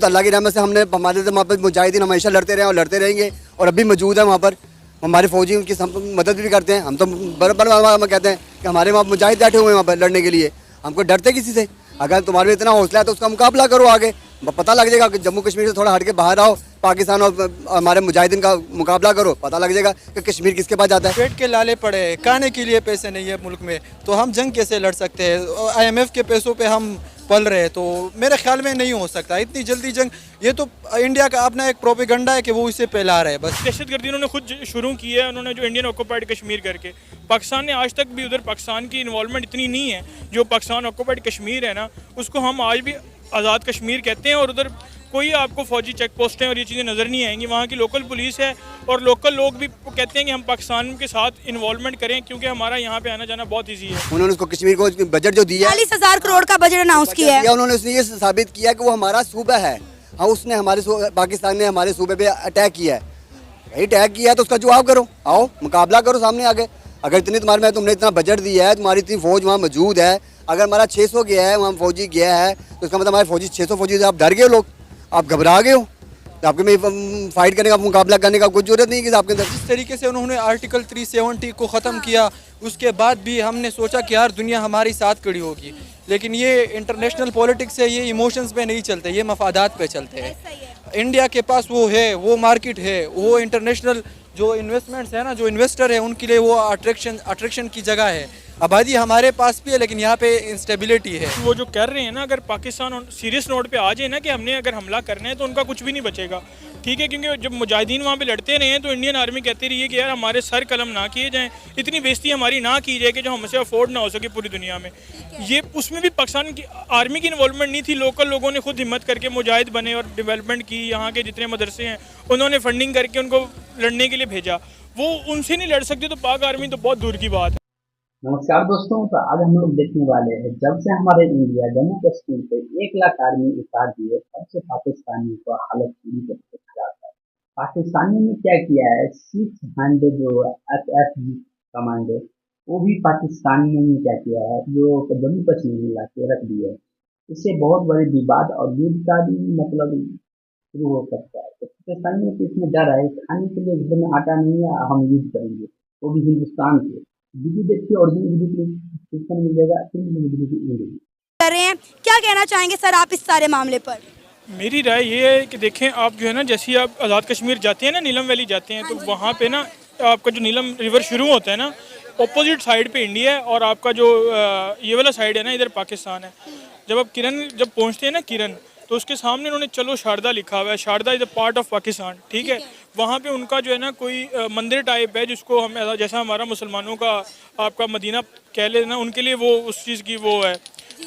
तो अल्लाह की रहमत से हमने हमारे वहाँ पर मुजाहिदीन हमेशा लड़ते रहे और लड़ते रहेंगे और अभी मौजूद है वहाँ पर। हमारे फौजी उनकी मदद भी करते हैं। हम तो बराबर कहते हैं कि हमारे वहाँ मुजाहिद बैठे हुए हैं वहाँ पर लड़ने के लिए, हमको डरते किसी से। अगर तुम्हारे में इतना हौसला है तो उसका मुकाबला करो, आगे पता लग जाएगा कि जम्मू कश्मीर से थोड़ा हट के बाहर आओ, पाकिस्तान और हमारे मुजाहिदीन का मुकाबला करो, पता लग जाएगा कि कश्मीर किसके पास जाता है। पेट के लाले पड़े हैं, खाने के लिए पैसे नहीं है मुल्क में, तो हम जंग कैसे लड़ सकते हैं? IMF के पैसों पे हम पल रहे हैं, तो मेरे ख्याल में नहीं हो सकता इतनी जल्दी जंग। ये तो इंडिया का अपना एक प्रोपेगेंडा है कि वो इसे फैला रहे हैं बस। दहशतगर्दी उन्होंने खुद शुरू की है, उन्होंने जो इंडियन ऑक्यूपाइड कश्मीर करके। पाकिस्तान ने आज तक भी उधर पाकिस्तान की इन्वॉल्वमेंट इतनी नहीं है। जो पाकिस्तान ऑक्यूपाइड कश्मीर है ना, उसको हम आज भी आज़ाद कश्मीर कहते हैं और उधर कोई आपको फौजी चेक पोस्टें और ये चीज़ें नज़र नहीं आएंगी। वहाँ की लोकल पुलिस है और लोकल लोग भी कहते हैं कि हम पाकिस्तान के साथ इन्वॉल्वमेंट करें क्योंकि हमारा यहाँ पे आना जाना बहुत ईजी है। उन्होंने उसको कश्मीर को बजट जो दिया 40,000 करोड़ का बजट अनाउंस किया है, उन्होंने उसने ये साबित किया कि वो हमारा सूबा है। हाँ, उसने हमारे पाकिस्तान ने हमारे सूबे पे अटैक किया है, यही अटैक किया है तो उसका जवाब करो, आओ मुकाबला करो सामने आगे। अगर इतनी तुम्हारे में तुमने इतना बजट दिया है, तुम्हारी इतनी फौज वहाँ मौजूद है, अगर हमारा 600 गया है वहाँ फौजी गया है तो इसका मतलब हमारे फौजी 600 फौजी से आप डर गए हो, लोग आप घबरा गए हो, तो आपके में फाइट करने का मुकाबला करने का कुछ जरूरत नहीं कि आपके अंदर। जिस तरीके से उन्होंने आर्टिकल 370 को ख़त्म किया, उसके बाद भी हमने सोचा कि यार दुनिया हमारी साथ खड़ी होगी, लेकिन ये इंटरनेशनल पॉलिटिक्स है, ये इमोशंस पे नहीं चलते, ये मफादात पे चलते हैं। इंडिया के पास वो है, वो मार्केट है, वो इंटरनेशनल जो इन्वेस्टमेंट्स है ना, जो इन्वेस्टर है उनके लिए वो अट्रैक्शन की जगह है। आबादी हमारे पास भी है लेकिन यहाँ पे इंस्टेबिलिटी है। वो जो कर रहे हैं ना, अगर पाकिस्तान सीरियस नोट पे आ जाए ना कि हमने अगर हमला करना है तो उनका कुछ भी नहीं बचेगा, ठीक है। क्योंकि जब मुजाहिदीन वहाँ पे लड़ते रहे हैं तो इंडियन आर्मी कहती रही है कि यार हमारे सर कलम ना किए जाएं, इतनी बेइज्जती हमारी ना की जाए कि जो हमसे अफोर्ड ना हो सके पूरी दुनिया में। ये उसमें भी पाकिस्तान की आर्मी की इन्वॉल्वमेंट नहीं थी, लोकल लोगों ने खुद हिम्मत करके मुजाहिद बने और डेवलपमेंट की। यहाँ के जितने मदरसे हैं उन्होंने फंडिंग करके उनको लड़ने के लिए भेजा। वो उनसे नहीं लड़ सकते तो पाक आर्मी तो बहुत दूर की बात है। नमस्कार दोस्तों, तो आज हम लोग देखने वाले हैं जब से हमारे इंडिया जम्मू कश्मीर पे 1 लाख आर्मी उतार दिए तब से पाकिस्तानी को हालत पूरी तरह से खराब है। पाकिस्तानी ने क्या किया है, 600 जो FFG कमांडो वो भी पाकिस्तानियों ने क्या किया है, जो जम्मू कश्मीर में लाके रख दिया है। इससे बहुत बड़े विवाद और युद्ध का भी मतलब शुरू हो सकता है। तो पाकिस्तानियों को इसमें डर है, खाने के लिए घर में आटा नहीं है, हम युद्ध करेंगे, वो भी हिंदुस्तान से। वीडियो देखिए, ओरिजिनल वीडियो डिस्क्रिप्शन मिल जाएगा, कर रहे हैं। क्या कहना चाहेंगे सर आप इस सारे मामले पर? मेरी राय ये है कि देखें, आप जो है ना, जैसे आप आज़ाद कश्मीर जाते हैं ना, नीलम वैली जाते हैं, तो वहाँ पे ना आपका जो नीलम रिवर शुरू होता है ना, ऑपोजिट साइड पे इंडिया है और आपका जो ये वाला साइड है ना, इधर पाकिस्तान है। जब आप जब पहुँचते हैं ना किरण, तो उसके सामने उन्होंने चलो शारदा लिखा हुआ है। Sharda is a part of Pakistan, ठीक है। वहाँ पे उनका जो है ना कोई मंदिर टाइप है जिसको हम जैसा हमारा मुसलमानों का आपका मदीना कह लेना, उनके लिए वो उस चीज़ की वो है,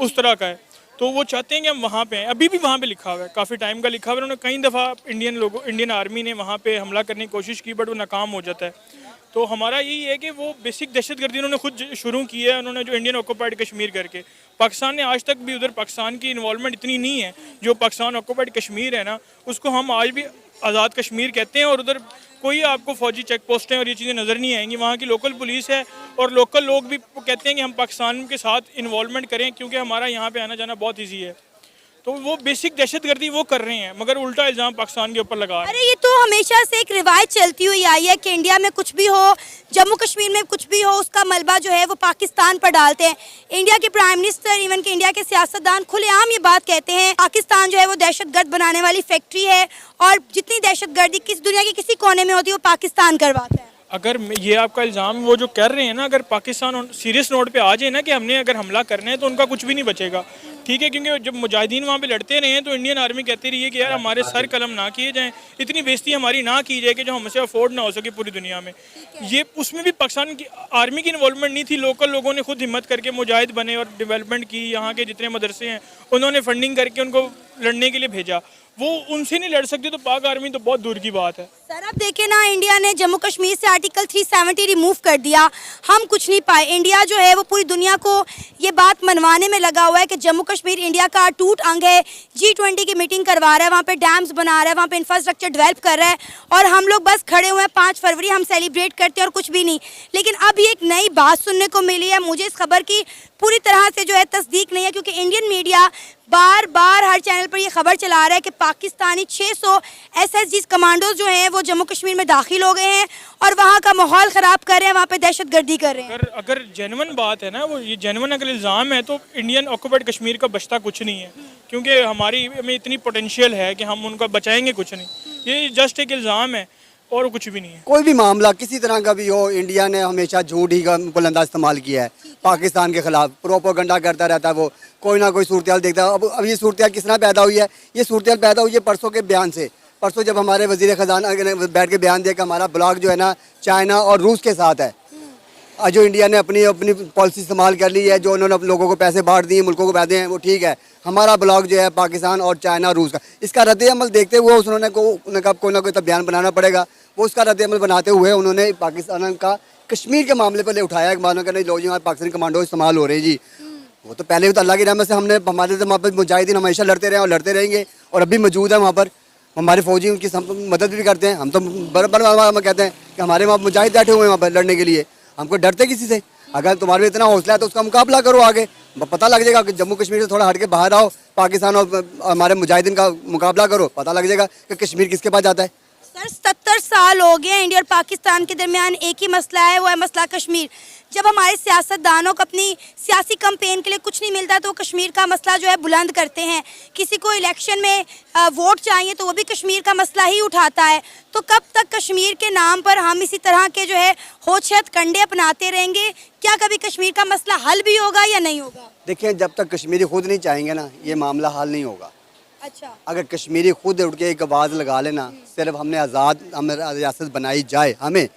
उस तरह का है। तो वो चाहते हैं कि हम वहाँ पे हैं, अभी भी वहाँ पे लिखा हुआ है, काफ़ी टाइम का लिखा हुआ है। उन्होंने कई दफ़ा इंडियन आर्मी ने वहाँ पे हमला करने की कोशिश की बट वो नाकाम हो जाता है। तो हमारा यही है कि वो बेसिक दहशतगर्दी उन्होंने खुद शुरू की है, उन्होंने जो इंडियन ऑक्यूपाइड कश्मीर करके। पाकिस्तान ने आज तक भी उधर पाकिस्तान की इन्वॉल्वमेंट इतनी नहीं है। जो पाकिस्तान ऑक्यूपाइड कश्मीर है ना, उसको हम आज भी आज़ाद कश्मीर कहते हैं और उधर कोई आपको फौजी चेक पोस्टें और ये चीज़ें नज़र नहीं आएंगी। वहाँ की लोकल पुलिस है और लोकल लोग भी कहते हैं कि हम पाकिस्तान के साथ इन्वॉल्वमेंट करें क्योंकि हमारा यहाँ पे आना जाना बहुत ईजी है। तो वो बेसिक दहशतगर्दी वो कर रहे हैं, मगर उल्टा इल्ज़ाम पाकिस्तान के ऊपर लगा रहे हैं। अरे ये तो हमेशा से एक रिवायत चलती हुई आई है कि इंडिया में कुछ भी हो, जम्मू कश्मीर में कुछ भी हो, उसका मलबा जो है वो पाकिस्तान पर डालते हैं। इंडिया के प्राइम मिनिस्टर, इवन के इंडिया के सियासतदान खुलेआम ये बात कहते हैं पाकिस्तान जो है वो दहशतगर्द बनाने वाली फैक्ट्री है और जितनी दहशतगर्दी किस दुनिया के किसी कोने में होती है वो पाकिस्तान करवाता है। अगर ये आपका इल्ज़ाम वो जो कर रहे हैं ना, अगर पाकिस्तान सीरियस नोट पे आ जाए ना कि हमने अगर हमला करना है तो उनका कुछ भी नहीं बचेगा, ठीक है। क्योंकि जब मुजाहिदीन वहाँ पे लड़ते रहे हैं तो इंडियन आर्मी कहती रही है कि यार हमारे सर कलम ना किए जाएं, इतनी बेइज्जती हमारी ना की जाए कि जो हमसे अफोर्ड ना हो सके पूरी दुनिया में। ये उसमें भी पाकिस्तान की आर्मी की इन्वॉल्वमेंट नहीं थी, लोकल लोगों ने खुद हिम्मत करके मुजाहिद बने और डेवलपमेंट की। यहाँ के जितने मदरसे हैं उन्होंने फंडिंग करके उनको लड़ने के लिए भेजा। वो उनसे नहीं लड़ सकते तो पाक आर्मी तो बहुत दूर की बात है। सर अब देखें ना, इंडिया ने जम्मू कश्मीर से आर्टिकल 370 रिमूव कर दिया, हम कुछ नहीं पाए। इंडिया जो है वो पूरी दुनिया को ये बात मनवाने में लगा हुआ है कि जम्मू कश्मीर इंडिया का अटूट अंग है। G20 की मीटिंग करवा रहा है, वहाँ पे डैम्स बना रहा है, वहाँ पे इंफ्रास्ट्रक्चर डेवलप कर रहा है और हम लोग बस खड़े हुए हैं। 5 फरवरी हम सेलिब्रेट करते हैं और कुछ भी नहीं। लेकिन अब एक नई बात सुनने को मिली है मुझे इस खबर की पूरी तरह से जो है तस्दीक नहीं है, क्योंकि इंडियन मीडिया बार बार हर चैनल पर ये खबर चला रहा है कि पाकिस्तानी 600 SSG कमांडोज जो हैं वो जम्मू कश्मीर में दाखिल हो गए हैं और वहाँ का माहौल ख़राब कर रहे हैं, वहाँ पे दहशतगर्दी कर रहे हैं। अगर जेन्युइन बात है ना, वो ये जेन्युइन अगर इल्ज़ाम है तो इंडियन ऑक्यूपाइड कश्मीर का बचता कुछ नहीं है, क्योंकि हमारी में इतनी पोटेंशियल है कि हम उनका बचाएंगे कुछ नहीं। ये जस्ट एक इल्ज़ाम है और कुछ भी नहीं है। कोई भी मामला किसी तरह का भी हो, इंडिया ने हमेशा झूठ ही का बुलंदा इस्तेमाल किया है पाकिस्तान के खिलाफ, प्रोपोगंडा करता रहता है वो, कोई ना कोई सूरत देखता है। अब ये सूरत किस तरह पैदा हुई है? ये सूरत पैदा हुई है परसों के बयान से। परसों जब हमारे वज़ीर ख़जाना ने बैठ के बयान दिया कि हमारा ब्लॉक जो है ना चाइना और रूस के साथ है, जो इंडिया ने अपनी अपनी पॉलिसी इस्तेमाल कर ली है, जो उन्होंने लोगों को पैसे बांट दिए, मुल्कों को पैसे हैं, वो ठीक है। हमारा ब्लॉक जो है पाकिस्तान और चाइना रूस का, इसका रद्द-ए-अमल देखते हुए उन्होंने कहा कोई ना कोई तो बयान बनाना पड़ेगा। वो उसका रद्द-ए-अमल बनाते हुए उन्होंने पाकिस्तान का कश्मीर के मामले पर ले उठाया, मानो कि नहीं लोग यहाँ पाकिस्तानी कमांडो इस्तेमाल हो रहे हैं जी। वो तो पहले भी तो अल्लाह की रहमत से हमारे वहाँ पर मुजाहिदीन हमेशा लड़ते रहे और लड़ते रहेंगे और अभी मौजूद है वहाँ पर। हमारे फौजी उनकी मदद भी करते हैं। हम तो बराबर कहते हैं कि हमारे वहाँ मुजाहिद बैठे हुए हैं वहाँ पर लड़ने के लिए, हमको डरते किसी से? अगर तुम्हारे इतना हौसला है तो उसका मुकाबला करो, आगे पता लग जाएगा कि जम्मू कश्मीर से थोड़ा हट के बाहर आओ, पाकिस्तान और हमारे मुजाहिदीन का मुकाबला करो, पता लग जाएगा कि कश्मीर किसके पास जाता है। सर 70 साल हो गए इंडिया और पाकिस्तान के दरमियान एक ही मसला है, वो है मसला कश्मीर। जब हमारे सियासतदानों को अपनी सियासी कैंपेन के लिए कुछ नहीं मिलता तो वो कश्मीर का मसला जो है बुलंद करते हैं। किसी को इलेक्शन में वोट चाहिए तो वो भी कश्मीर का मसला ही उठाता है। तो कब तक कश्मीर के नाम पर हम इसी तरह के जो है होशत कंडे अपनाते रहेंगे? क्या कभी कश्मीर का मसला हल भी होगा या नहीं होगा? देखिए, जब तक कश्मीरी खुद नहीं चाहेंगे ना, ये मामला हल नहीं होगा। अच्छा, अगर कश्मीरी खुद उठ के एक आवाज़ लगा लेना, सिर्फ हमें रियासत बनाई जाए, हमें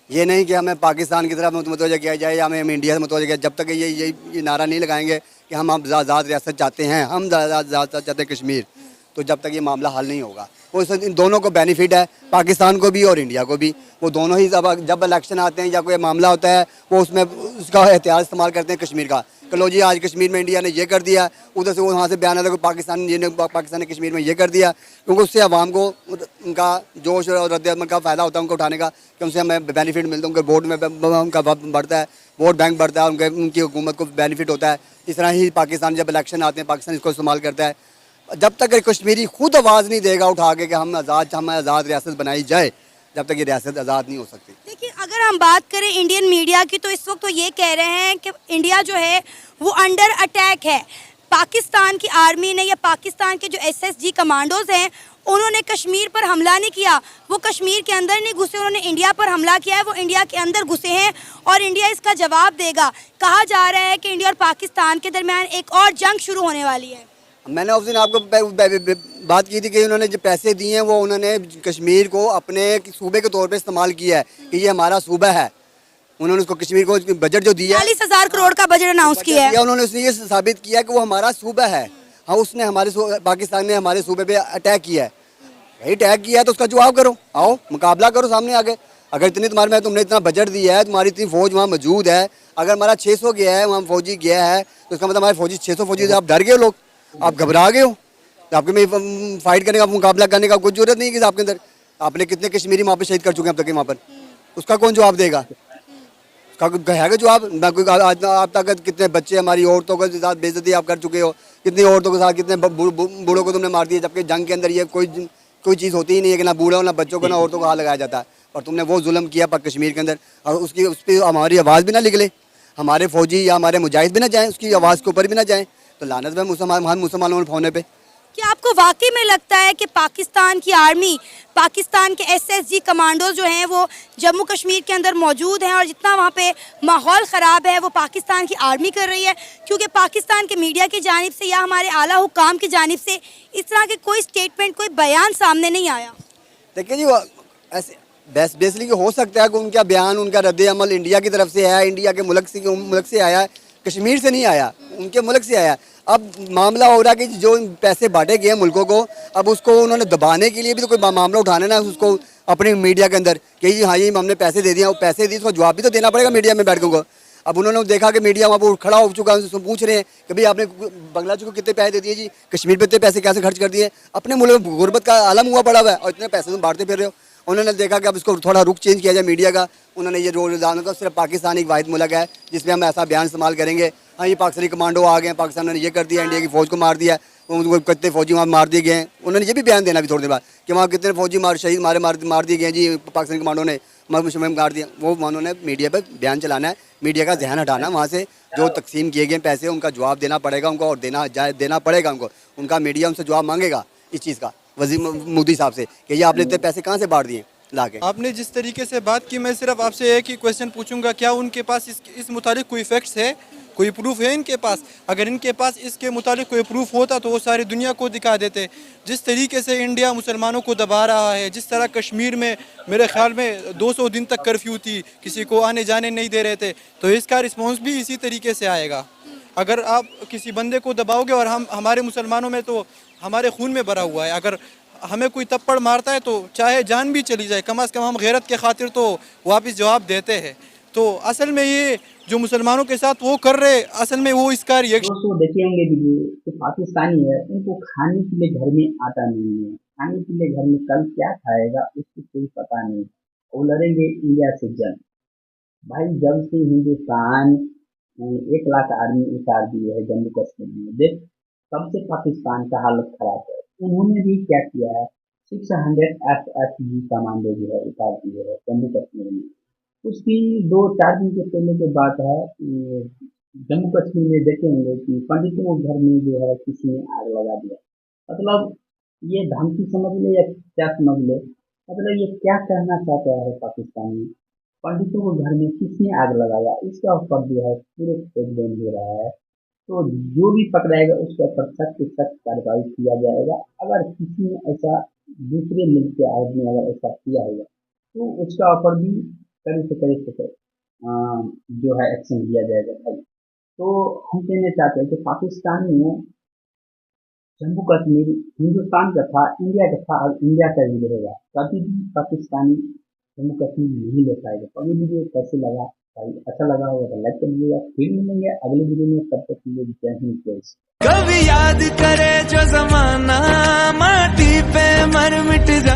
ये नहीं कि हमें पाकिस्तान की तरफ मुतवज्जह किया जाए या हमें इंडिया से मुतवज्जह किया। जब तक ये नारा नहीं लगाएंगे कि हम आज़ाद रियासत चाहते हैं, हम आज़ाद चाहते हैं कश्मीर, तो जब तक ये मामला हल नहीं होगा। वो इन दोनों को बेनिफिट है, पाकिस्तान को भी और इंडिया को भी। वो दोनों ही जब इलेक्शन आते हैं या कोई मामला होता है वो उसमें उसका एहतियात इस्तेमाल करते हैं कश्मीर का। लो जी, आज कश्मीर में इंडिया ने ये कर दिया, उधर से वो वहाँ से बयान आता है पाकिस्तान ने कश्मीर में ये कर दिया, क्योंकि उससे आवाम को उनका जोश और रद्द-ए-अमल का फ़ायदा होता है, उनको उठाने का, कि उनसे हमें बेनिफिट मिलता है, उनके वोट में उनका बढ़ता है, वोट बैंक बढ़ता है, उनकी हुकूमत को बेनिफिट होता है। इस तरह ही पाकिस्तान जब इलेक्शन आते हैं पाकिस्तान इसको इस्तेमाल करता है। जब तक कश्मीरी खुद आवाज़ नहीं देगा उठा के कि हमें आज़ाद रियासत बनाई जाए, जब तक ये रियासत आज़ाद नहीं हो सकती। देखिए, अगर हम बात करें इंडियन मीडिया की तो इस वक्त तो ये कह रहे हैं कि इंडिया जो है वो अंडर अटैक है। पाकिस्तान की आर्मी ने या पाकिस्तान के जो SSG कमांडोज हैं उन्होंने कश्मीर पर हमला नहीं किया, वो कश्मीर के अंदर नहीं घुसे, उन्होंने इंडिया पर हमला किया है, वो इंडिया के अंदर घुसे हैं और इंडिया इसका जवाब देगा। कहा जा रहा है कि इंडिया और पाकिस्तान के दरमियान एक और जंग शुरू होने वाली है। मैंने उस दिन आपको बात की थी कि उन्होंने जो पैसे दिए हैं वो उन्होंने कश्मीर को अपने सूबे के तौर पे इस्तेमाल किया है कि ये हमारा सूबा है। उन्होंने उसको कश्मीर को बजट जो दिया 40,000 करोड़ का बजट अनाउंस किया है, उन्होंने उसने ये साबित किया कि वो हमारा सूबा है। हाँ, उसने पाकिस्तान ने हमारे सूबे पे अटैक किया है। भाई अटैक किया है तो उसका जवाब करो, आओ मुकाबला करो सामने आगे। अगर इतनी तुमने इतना बजट दिया है, तुम्हारी इतनी फौज वहाँ मौजूद है, अगर हमारा 600 गया है, वहाँ फौजी गया है, तो उसका मतलब हमारे फौजी 600 फौजी से आप डर गए हो, लोग आप घबरा गए हो, तो आपके में फाइट करने का मुकाबला करने का कोई जरूरत नहीं है कि आपके अंदर। आपने कितने कश्मीरी वहाँ पे शहीद कर चुके हैं अब तक वहाँ पर, उसका कौन जवाब देगा? उसका है जवाब ना कोई। आज आप तक कितने बच्चे हमारी औरतों के साथ बेइज्जती आप कर चुके हो, कितनी औरतों के साथ कितने बूढ़ों को तुमने मार दिया, जबकि जंग के अंदर ये कोई चीज़ होती ही नहीं है कि ना बूढ़ों ना बच्चों को ना औरतों को हाथ लगाया जाता है। और तुमने वो जुल्म किया पर कश्मीर के अंदर, और उस पर हमारी आवाज़ भी ना निकले, हमारे फौजी या हमारे मुजाहिद भी ना जाएँ, उसकी आवाज़ के ऊपर भी ना जाएँ, तो लानत है मुसलमानों होने पे। क्या आपको वाकई में लगता है कि पाकिस्तान की आर्मी, पाकिस्तान के SSG कमांडोज जो हैं वो जम्मू कश्मीर के अंदर मौजूद हैं और जितना वहाँ पे माहौल ख़राब है वो पाकिस्तान की आर्मी कर रही है? क्योंकि पाकिस्तान के मीडिया की जानिब से या हमारे आला हुकाम की जानिब से इस तरह के कोई स्टेटमेंट, कोई बयान सामने नहीं आया। देखिए जी, वो ऐसे बेसिकली हो सकता है कि उनका बयान, उनका रद्द-ए-अमल इंडिया की तरफ से आया, इंडिया के मुल्क से आया, कश्मीर से नहीं आया, उनके मुल्क से आया। अब मामला हो रहा है कि जो पैसे बांटे गए मुल्कों को, अब उसको उन्होंने दबाने के लिए भी तो कोई मामला उठाना ना उसको अपने मीडिया के अंदर कि हाँ ये हमने पैसे दे दिए, वो पैसे दिए, उसको जवाब भी तो देना पड़ेगा मीडिया में बैठ को। अब उन्होंने देखा कि मीडिया वहाँ पर खड़ा हो चुका है, उससे पूछ रहे हैं कि भाई आपने बांग्लादेश को कितने पैसे दे दिए जी, कश्मीर पर इतने पैसे कैसे खर्च कर दिए? अपने मुल्क में गुर्बत का आलम हुआ पड़ा हुआ है और इतने पैसे तुम बांटते फिर रहे हो। उन्होंने देखा कि अब इसको थोड़ा रुख चेंज किया जाए मीडिया का। उन्होंने ये रोज़ाना का सिर्फ पाकिस्तान एक वाहिद मुल्क है जिसमें हम ऐसा बयान इस्तेमाल करेंगे हाँ ये पाकिस्तानी कमांडो आ गए हैं, पाकिस्तान ने ये कर दिया, इंडिया की फौज को मार दिया, उनको कितने फौजी वहाँ मार दिए गए हैं। उन्होंने ये भी बयान देना भी थोड़ी देर बाद कि वहाँ कितने फौजी शहीद मार दिए गए हैं जी, पाकिस्तानी कमांडो ने मार दिया। वो उन्होंने मीडिया पर बयान चलाना है, मीडिया का ध्यान हटाना वहाँ से। जो तकसीम किए गए पैसे उनका जवाब देना पड़ेगा उनको, और देना पड़ेगा उनको। उनका मीडिया उनसे जवाब मांगेगा इस चीज़ का, वज़ीर मोदी साहब से, कि ये आपने इतने पैसे कहाँ से बांट दिए ला के। आपने जिस तरीके से बात की, मैं सिर्फ आपसे एक ही क्वेश्चन पूछूंगा, क्या उनके पास इस मुतालिक कोई फैक्ट्स है, कोई प्रूफ है इनके पास? अगर इनके पास इसके मुतालिक कोई प्रूफ होता तो वो सारी दुनिया को दिखा देते। जिस तरीके से इंडिया मुसलमानों को दबा रहा है, जिस तरह कश्मीर में मेरे ख्याल में 200 दिन तक कर्फ्यू थी, किसी को आने जाने नहीं दे रहे थे, तो इसका रिस्पॉन्स भी इसी तरीके से आएगा। अगर आप किसी बंदे को दबाओगे, और हमारे मुसलमानों में तो हमारे खून में भरा हुआ है, अगर हमें कोई तप्पड़ मारता है तो चाहे जान भी चली जाए, कम से कम हम गैरत के खातिर तो वापस जवाब देते हैं। तो असल में ये जो मुसलमानों के साथ वो कर रहे, असल में वो इसका रिएक्शन। दोस्तों देखे होंगे वीडियो, तो पाकिस्तानी है, उनको खाने के लिए घर में आटा नहीं है, खाने के लिए घर में कल क्या खाएगा उसको कोई पता नहीं। वो लड़ेंगे इंडिया से जंग। भाई जब से हिंदुस्तान 1 लाख आर्मी उतार दिए है जम्मू कश्मीर में, देख तब से पाकिस्तान का हालत खराब है। उन्होंने भी क्या किया है, 600 FFG कमांडो जो है उतार दिए है जम्मू कश्मीर में। उसकी 2-4 दिन के पहले की बात है, जम्मू कश्मीर में देखे होंगे कि पंडितों के घर में जो है किसी ने आग लगा दिया। मतलब ये धमकी समझ ले या क्या समझ ले, मतलब ये क्या कहना चाहता है पाकिस्तान में। पंडितों के घर में किसने आग लगाया, इसका ऊपर जो है पूरे खोजबीन हो रहा है। तो जो भी पकड़ाएगा उसके ऊपर सख्त से सख्त कार्रवाई किया जाएगा। अगर किसी ने ऐसा दूसरे मुल्क के आदमी अगर ऐसा किया होगा तो उसका ऊपर भी कड़ी से कड़ी से जो है एक्शन लिया जाएगा भाई। तो हम कहना चाहते हैं कि पाकिस्तान में जम्मू कश्मीर हिंदुस्तान का था, इंडिया का था, और इंडिया का ही रहेगा। कभी भी पाकिस्तानी जम्मू कश्मीर नहीं ले पाएगा। तो अभी वीडियो कैसे लगा भाई, अच्छा लगा होगा तो लाइक कर दीजिएगा। फिर मिलेंगे अगले वीडियो में, तब तक के लिए जय हिंद। कभी यार